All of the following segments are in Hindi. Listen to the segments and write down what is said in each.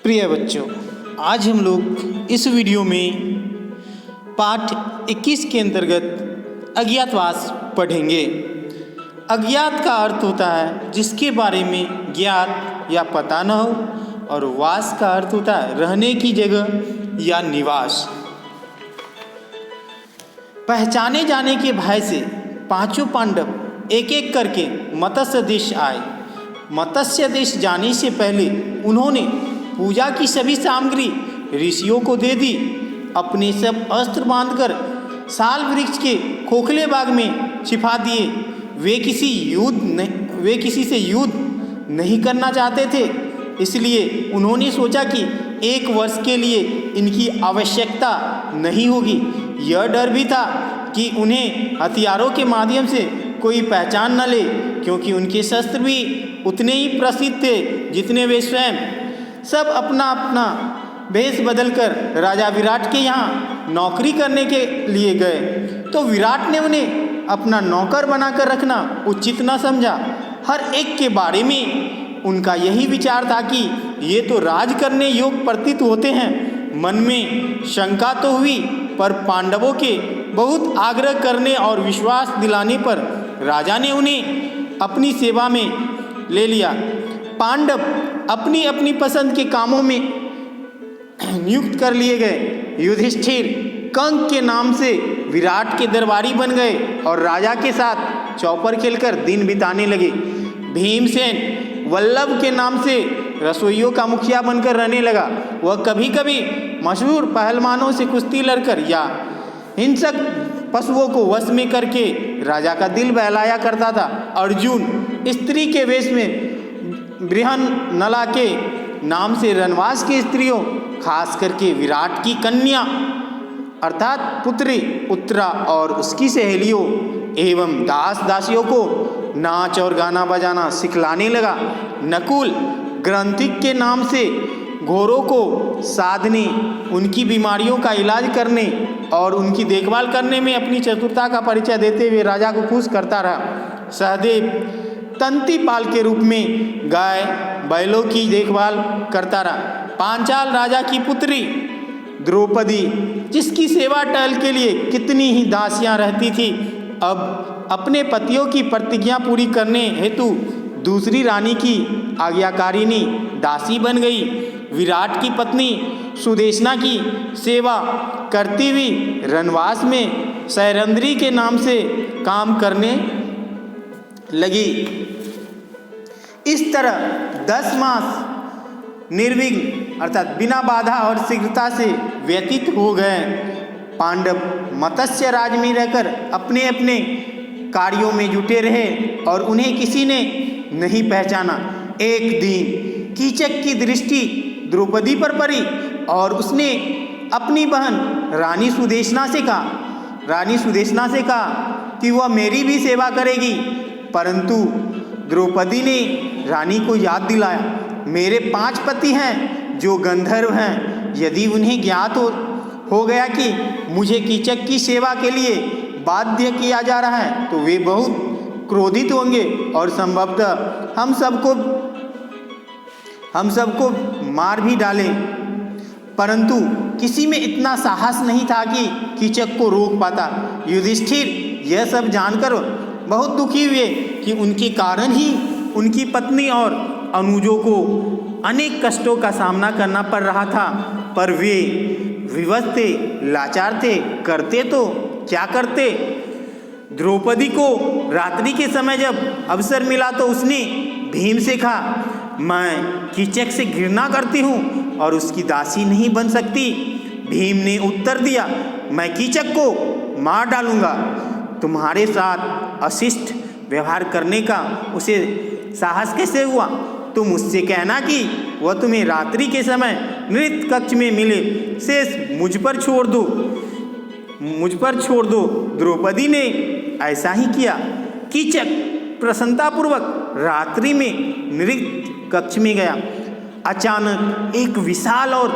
प्रिय बच्चों, आज हम लोग इस वीडियो में पाठ 21 के अंतर्गत अज्ञातवास पढ़ेंगे। अज्ञात का अर्थ होता है जिसके बारे में ज्ञात या पता न हो, और वास का अर्थ होता है रहने की जगह या निवास। पहचाने जाने के भय से पांचों पांडव एक एक करके मत्स्य देश आए। मत्स्य देश जाने से पहले उन्होंने पूजा की सभी सामग्री ऋषियों को दे दी। अपने सब अस्त्र बांधकर साल वृक्ष के खोखले बाग में छिपा दिए। वे किसी से युद्ध नहीं करना चाहते थे, इसलिए उन्होंने सोचा कि 1 वर्ष के लिए इनकी आवश्यकता नहीं होगी। यह डर भी था कि उन्हें हथियारों के माध्यम से कोई पहचान न ले, क्योंकि उनके शस्त्र भी उतने ही प्रसिद्ध थे जितने वे स्वयं। सब अपना अपना भेष बदलकर राजा विराट के यहाँ नौकरी करने के लिए गए, तो विराट ने उन्हें अपना नौकर बनाकर रखना उचित न समझा। हर एक के बारे में उनका यही विचार था कि ये तो राज करने योग्य प्रतीत होते हैं। मन में शंका तो हुई, पर पांडवों के बहुत आग्रह करने और विश्वास दिलाने पर राजा ने उन्हें अपनी सेवा में ले लिया। पांडव अपनी अपनी पसंद के कामों में नियुक्त कर लिए गए। युधिष्ठिर कंक के नाम से विराट के दरबारी बन गए और राजा के साथ चौपर खेलकर दिन बिताने लगे। भीमसेन वल्लभ के नाम से रसोइयों का मुखिया बनकर रहने लगा। वह कभी कभी मशहूर पहलवानों से कुश्ती लड़कर या हिंसक पशुओं को वश में करके राजा का दिल बहलाया करता था। अर्जुन स्त्री के वेश में बृहन्नला के नाम से रणवास की स्त्रियों, खास करके विराट की कन्या अर्थात पुत्री उत्तरा और उसकी सहेलियों एवं दास दासियों को नाच और गाना बजाना सिखलाने लगा। नकुल ग्रंथिक के नाम से घोरों को साधने, उनकी बीमारियों का इलाज करने और उनकी देखभाल करने में अपनी चतुरता का परिचय देते हुए राजा को खुश करता रहा। सहदेव तंतीपाल के रूप में गाय बैलों की देखभाल करता रहा। पांचाल राजा की पुत्री द्रौपदी, जिसकी सेवा टहल के लिए कितनी ही दासियां रहती थी, अब अपने पतियों की प्रतिज्ञा पूरी करने हेतु दूसरी रानी की आज्ञाकारिणी दासी बन गई। विराट की पत्नी सुदेशना की सेवा करती हुई रणवास में सैरंद्री के नाम से काम करने लगी। इस तरह 10 मास निर्विघ्न अर्थात बिना बाधा और शीघ्रता से व्यतीत हो गए। पांडव मत्स्य राज में रहकर अपने अपने कार्यों में जुटे रहे और उन्हें किसी ने नहीं पहचाना। एक दिन कीचक की दृष्टि द्रौपदी पर पड़ी और उसने अपनी बहन रानी सुदेशना से कहा कि वह मेरी भी सेवा करेगी। परंतु द्रौपदी ने रानी को याद दिलाया, मेरे 5 पति हैं जो गंधर्व हैं। यदि उन्हें ज्ञात हो गया कि मुझे कीचक की सेवा के लिए बाध्य किया जा रहा है, तो वे बहुत क्रोधित होंगे और संभवतः हम सबको मार भी डालें। परंतु किसी में इतना साहस नहीं था कि कीचक को रोक पाता। युधिष्ठिर यह सब जानकर बहुत दुखी हुए कि उनके कारण ही उनकी पत्नी और अनुजों को अनेक कष्टों का सामना करना पड़ रहा था। पर वे विवश थे, लाचार थे, करते तो क्या करते। द्रौपदी को रात्रि के समय जब अवसर मिला तो उसने भीम से कहा, मैं कीचक से घृणा करती हूँ और उसकी दासी नहीं बन सकती। भीम ने उत्तर दिया, मैं कीचक को मार डालूंगा। तुम्हारे साथ अशिष्ट व्यवहार करने का उसे साहस कैसे हुआ? तुम उससे कहना कि वह तुम्हें रात्रि के समय नृत्य कक्ष में मिले, शेष मुझ पर छोड़ दो। द्रौपदी ने ऐसा ही किया। कीचक प्रसन्नतापूर्वक रात्रि में नृत्य कक्ष में गया। अचानक एक विशाल और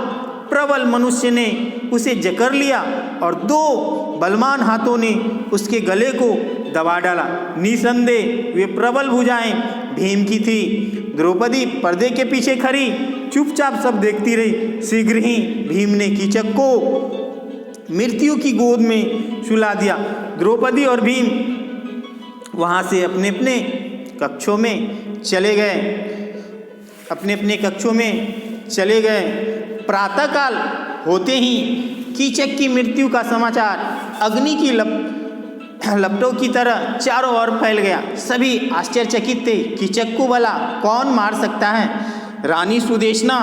प्रबल मनुष्य ने उसे जकड़ लिया और 2 बलवान हाथों ने उसके गले को दबा डाला। निसंदेह वे प्रबल भुजाएं भीम की थी। द्रौपदी पर्दे के पीछे खड़ी चुपचाप सब देखती रही। शीघ्र ही भीम ने कीचक को मृत्यु की गोद में सुला दिया। द्रौपदी और भीम वहाँ से अपने अपने कक्षों में चले गए। प्रातःकाल होते ही कीचक की मृत्यु का समाचार अग्नि की लपटों की तरह चारों ओर फैल गया। सभी आश्चर्यचकित थे। कीचक को भला कौन मार सकता है? रानी सुदेशना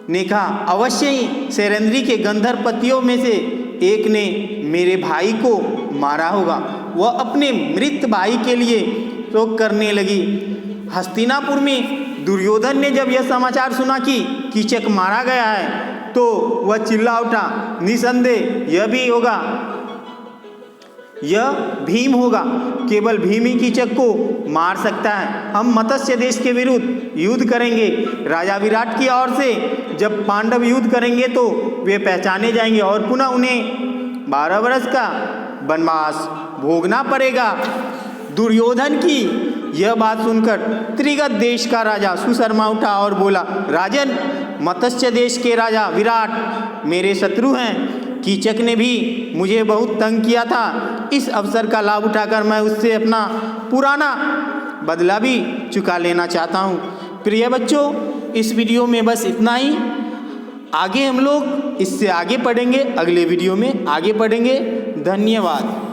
ने कहा, अवश्य ही शैलेंद्री के गंधर्व पतियों में से एक ने मेरे भाई को मारा होगा। वह अपने मृत भाई के लिए शोक करने लगी। हस्तिनापुर में दुर्योधन ने जब यह समाचार सुना कि कीचक मारा गया है तो वह चिल्ला उठा, निसंदेह यह भीम होगा। केवल भीम ही कीचक को मार सकता है। हम मत्स्य देश के विरुद्ध युद्ध करेंगे। राजा विराट की ओर से जब पांडव युद्ध करेंगे तो वे पहचाने जाएंगे और पुनः उन्हें 12 वर्ष का वनवास भोगना पड़ेगा। दुर्योधन की यह बात सुनकर त्रिगत देश का राजा सुशर्मा उठा और बोला, राजन, मत्स्य देश के राजा विराट मेरे शत्रु हैं। कीचक ने भी मुझे बहुत तंग किया था। इस अवसर का लाभ उठाकर मैं उससे अपना पुराना बदला भी चुका लेना चाहता हूँ। प्रिय बच्चों, इस वीडियो में बस इतना ही। आगे हम लोग इससे आगे पढ़ेंगे, अगले वीडियो में आगे पढ़ेंगे। धन्यवाद।